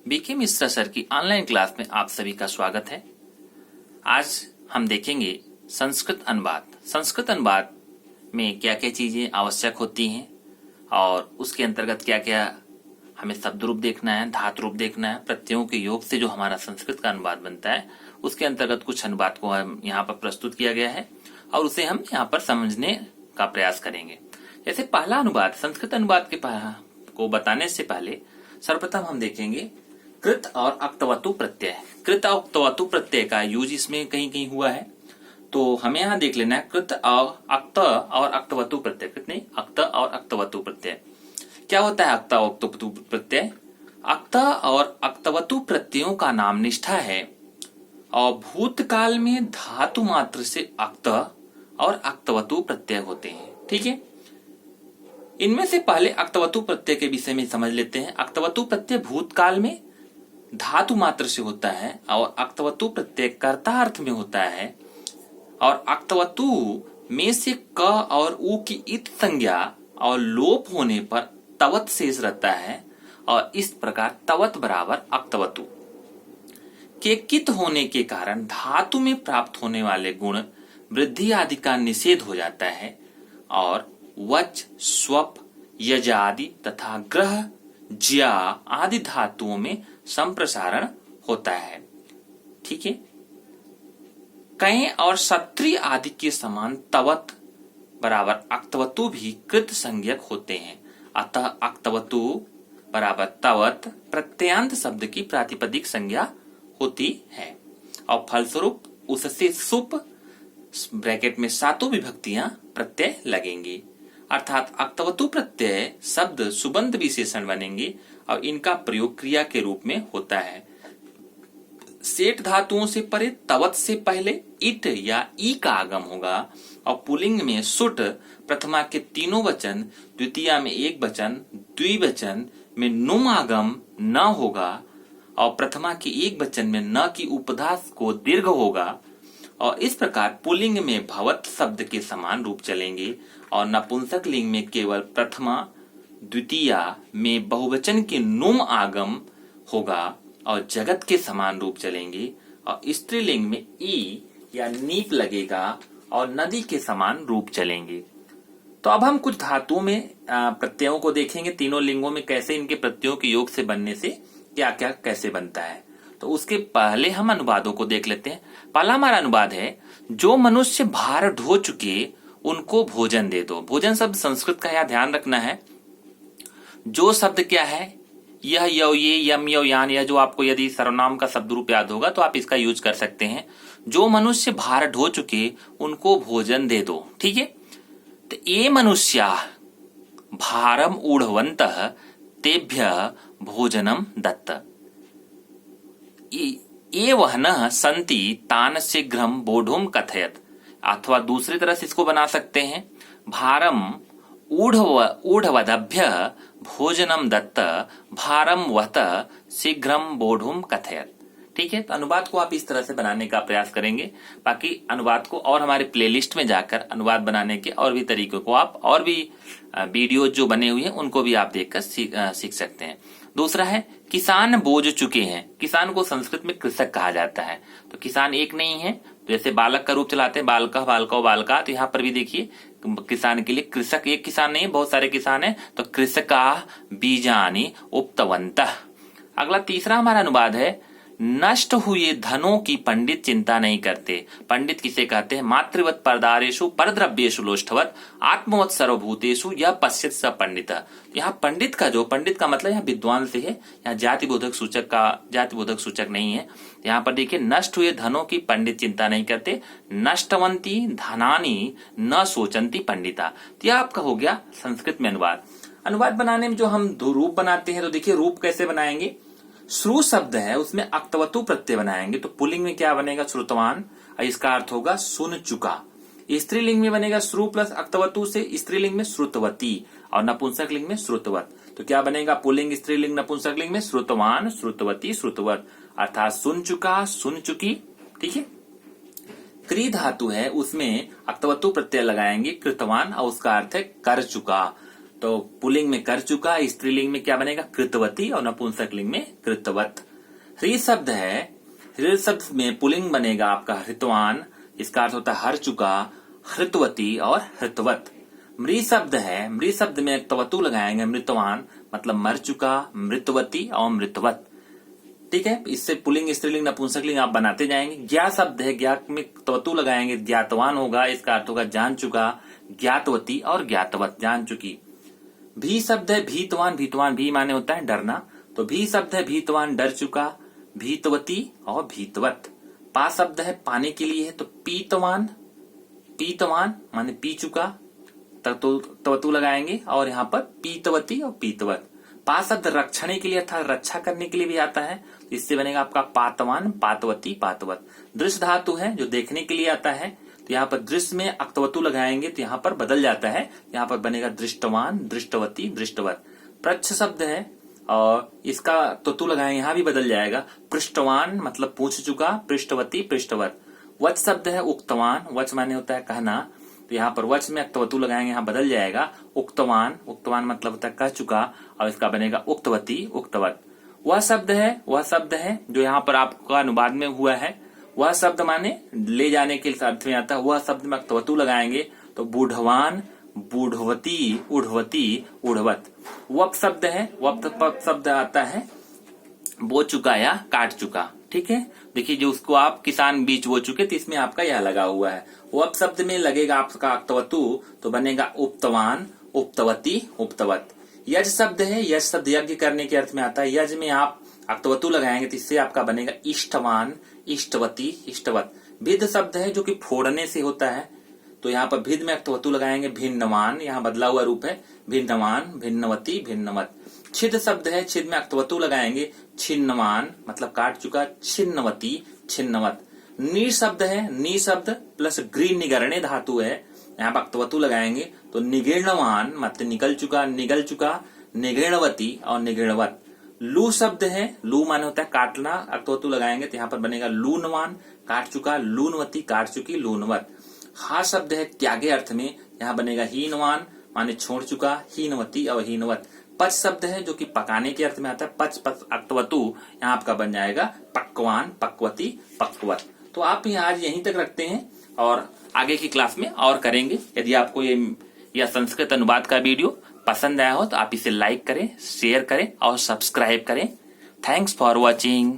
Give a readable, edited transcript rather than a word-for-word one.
BK Mishra sir की online class में आप सभी का स्वागत है। आज हम देखेंगे संस्कृत अनुवाद। संस्कृत अनुवाद में क्या क्या चीजें आवश्यक होती हैं और उसके अंतर्गत क्या क्या हमें शब्द रूप देखना है, धातु रूप देखना है, प्रत्ययों के योग से जो हमारा संस्कृत का अनुवाद बनता है उसके अंतर्गत कुछ अनुवाद को हम यहाँ पर प्रस्तुत किया गया है और उसे हम यहाँ पर समझने का प्रयास करेंगे। जैसे पहला अनुवाद, संस्कृत अनुवाद को बताने से पहले सर्वप्रथम हम देखेंगे कृत और अक्तवतु प्रत्यय। कृत और अक्तवतु प्रत्यय का यूज इसमें कहीं कहीं हुआ है, तो हमें यहाँ देख लेना है कृत और अक्तवतु प्रत्यय। कृत नहीं, अक्त और अक्तवतु प्रत्यय। क्या होता है अक्त और अक्तवतु प्रत्यय? अक्त और अक्तवतु प्रत्ययों का नाम निष्ठा है और भूतकाल में धातु मात्र से अक्त और अक्तवतु प्रत्यय होते हैं। ठीक है, इनमें से पहले अक्तवतु प्रत्यय के विषय में समझ लेते हैं। अक्तवतु प्रत्यय भूतकाल में धातु मात्र से होता है और अक्तवतु प्रत्यय कर्ता अर्थ में होता है और अक्तवतु में से क और उ की इत संज्ञा और लोप होने पर तवत शेष रहता है और इस प्रकार तवत बराबर अक्तवतु के कित होने के कारण धातु में प्राप्त होने वाले गुण वृद्धि आदि का निषेध हो जाता है और वच, स्वप, यजादि तथा ग्रह, ज्या आदि धातुओं में संप्रसारण होता है। ठीक है, कय और सत्री आदि के समान तवत बराबर अक्तवतु भी कृत संज्ञक होते हैं। अतः अक्तवतु बराबर तवत प्रत्ययांत शब्द की प्रातिपदिक संज्ञा होती है और फलस्वरूप उससे सुप ब्रैकेट में सातों विभक्तियां प्रत्यय लगेंगी, अर्थात अक्तवतु प्रत्यय शब्द सुबंध विशेषण बनेंगे और इनका प्रयोग क्रिया के रूप में होता है। सेठ धातुओं से परे तवत से पहले इट या ई का आगम होगा और पुल्लिंग में सुट प्रथमा के तीनों वचन, द्वितीया में एक वचन, द्विवचन में नुम आगम न होगा और प्रथमा के एक वचन में न की उपधा को दीर्घ होगा और इस प्रकार पुल्लिंग में भवत शब्द के समान रूप चलेंगे और नपुंसक लिंग में केवल प्रथमा द्वितीया में बहुवचन के नुम आगम होगा और जगत के समान रूप चलेंगे और स्त्रीलिंग में ई या नीप लगेगा और नदी के समान रूप चलेंगे। तो अब हम कुछ धातुओं में प्रत्ययों को देखेंगे, तीनों लिंगों में कैसे इनके प्रत्ययों के योग से बनने से क्या क्या कैसे बनता है। तो उसके पहले हम अनुवादों को देख लेते हैं। पहला हमारा अनुवाद है, जो मनुष्य भार ढो चुके उनको भोजन दे दो। भोजन शब्द संस्कृत का यहाँ ध्यान रखना है। जो शब्द क्या है, यह, यो, ये, यम, यो, यान, यह जो आपको यदि सर्वनाम का शब्द रूप याद होगा तो आप इसका यूज कर सकते हैं। जो मनुष्य भार ढो चुके उनको भोजन दे दो। ठीक है, तो ये मनुष्या भारम ऊढ़वंत तेभ्य भोजनम दत्त। ये वहन संति तान शीघ्रम बोढ़ुम कथयत। अथवा दूसरी तरह से इसको बना सकते हैं, भारम ऊढ़वदभ्य भोजनम दत्त भारम वत शीघ्रम बोढ़ुम कथयत। ठीक है, तो अनुवाद को आप इस तरह से बनाने का प्रयास करेंगे। बाकी अनुवाद को और हमारे प्लेलिस्ट में जाकर अनुवाद बनाने के और भी तरीकों को आप और भी वीडियो जो बने हुए हैं उनको भी आप देखकर सीख सकते हैं। दूसरा है, किसान बोझ चुके हैं। किसान को संस्कृत में कृषक कहा जाता है। तो किसान एक नहीं है, तो जैसे बालक का रूप चलाते हैं बालका, बालको, बालका, तो यहाँ पर भी देखिए किसान के लिए कृषक एक किसान नहीं, बहुत सारे किसान हैं, तो कृषका बीजानी उपतवंतः। अगला तीसरा हमारा अनुवाद है, नष्ट हुए धनों की पंडित चिंता नहीं करते। पंडित किसे कहते हैं? मातृवत परदारेषु परद्रव्येषु लोष्ठवत आत्मवत सर्वभूतेषु यह पश्चित स पंडित। यहाँ पंडित का मतलब यहाँ विद्वान से है, यहाँ जातिबोधक सूचक नहीं है। यहाँ पर देखिए, नष्ट हुए धनों की पंडित चिंता नहीं करते, नष्टवंती धनानी न सोचंती पंडिता। तो यह आपका हो गया संस्कृत में अनुवाद। अनुवाद बनाने में जो हम दो रूप बनाते हैं, तो देखिए रूप कैसे बनाएंगे। श्रु शब्द है उसमें अक्तवतु प्रत्यय बनाएंगे, तो पुल्लिंग में क्या बनेगा? श्रुतवान, इसका अर्थ होगा सुन चुका। स्त्रीलिंग में बनेगा श्रु प्लस अक्तवतु से स्त्रीलिंग में श्रुतवती और नपुंसक लिंग में श्रुतवत। तो क्या बनेगा? पुल्लिंग स्त्रीलिंग नपुंसक लिंग में श्रुतवान, श्रुतवती, श्रुतवत, अर्थात सुन चुका, सुन चुकी। ठीक है, क्री धातु है उसमें अक्तवतु प्रत्यय लगाएंगे कृतवान और उसका अर्थ है कर चुका। तो पुल्लिंग में कर चुका, स्त्रीलिंग में क्या बनेगा कृतवती और नपुंसकलिंग में कृतवत। ह्री शब्द है, ह्री शब्द में पुल्लिंग बनेगा आपका हृतवान, इसका अर्थ होता है हर चुका, हृतवती और हृतवत। मृ शब्द है, मृ शब्द में तवतु लगाएंगे, मृतवान मतलब मर चुका, मृतवती और मृतवत। ठीक है, इससे पुल्लिंग स्त्रीलिंग नपुंसकलिंग आप बनाते जाएंगे। ज्ञा शब्द है, ज्ञा में तवतु लगाएंगे, ज्ञातवान होगा, इसका अर्थ होगा जान चुका, ज्ञातवती और ज्ञातवत जान चुकी। भी शब्द है, भीतवान, भीतवान भी माने होता है डरना, तो भी शब्द है भीतवान डर चुका, भीतवती और भीतवत। पा शब्द है पाने के लिए है, तो पीतवान, पीतवान माने पी चुका, तो तवतु लगाएंगे और यहाँ पर पीतवती और पीतवत। पा शब्द रक्षणे के लिए अर्थात रक्षा करने के लिए भी आता है, तो इससे बनेगा आपका पातवान, पातवती, पातवत। दृश्य धातु है जो देखने के लिए आता है, तो यहाँ पर दृश्य में अक्तवतु लगाएंगे तो यहाँ पर बदल जाता है, यहाँ पर बनेगा दृष्टवान, दृष्टवती, दृष्टवत। प्रच्छ शब्द है और इसका ततु लगाएंगे, यहाँ भी बदल जाएगा, पृष्ठवान मतलब पूछ चुका, पृष्ठवती, पृष्ठवत। वच शब्द है उक्तवान, वच माने होता है कहना, तो यहाँ पर वच में अक्तवतु लगाएंगे, यहाँ बदल जाएगा उक्तवान, उक्तवान मतलब होता है कह चुका, और इसका बनेगा उक्तवती, उक्तवत। वह शब्द है जो यहाँ पर आपका अनुवाद में हुआ है, वह शब्द माने ले जाने के अर्थ में आता है, वह शब्द में अक्तवतु लगाएंगे तो बूढ़वान, बूढ़वती, उढ़वती, उढ़वत। वप शब्द है, वप शब्द आता है बो चुका या काट चुका। ठीक है, देखिए जो उसको आप किसान बीज बो चुके तो इसमें आपका यह लगा हुआ है। वप शब्द में लगेगा आपका अक्तवतु तो बनेगा उपतवान, उपतवती, उपतवत। यज शब्द है, यज शब्द यज्ञ करने के अर्थ में आता है, यज में आप अक्तवतु लगाएंगे तो इससे आपका बनेगा इष्टवान, इष्टवती, इष्टवत। भिद शब्द है जो कि फोड़ने से होता है, तो यहाँ पर भिद में अक्तवतु लगाएंगे, भिन्नवान, यहाँ बदला हुआ रूप है, भिन्नवान, भिन्नवती, भिन्नवत। छिद शब्द है, छिद में अक्तवतु लगाएंगे, छिन्नवान मतलब काट चुका, छिन्नवती, छिन्नवत। नी शब्द है, नी शब्द प्लस ग्रीन निगरणे धातु है, यहाँ पर अक्तवतु लगाएंगे तो निगीर्णवान मतलब निकल चुका, निगल चुका, निगीर्णवती और निगीर्णवत। लू शब्द है, लू माने होता है काटना, अक्तवतु लगाएंगे तो यहाँ पर बनेगा लूनवान, काट चुका, लूनवती, काट चुकी, लूनवत। हा शब्द है त्यागे अर्थ में, यहाँ बनेगा हीनवान माने छोड़ चुका, हीनवती और हीनवत। पच शब्द है जो कि पकाने के अर्थ में आता है, पच पच अक्तवतु यहाँ आपका बन जाएगा पक्वान, पक्वती, पक्वत। तो आप आज यहीं तक रखते हैं और आगे की क्लास में और करेंगे। यदि आपको यह संस्कृत अनुवाद का वीडियो पसंद आया हो तो आप इसे लाइक करें, शेयर करें और सब्सक्राइब करें। Thanks for watching.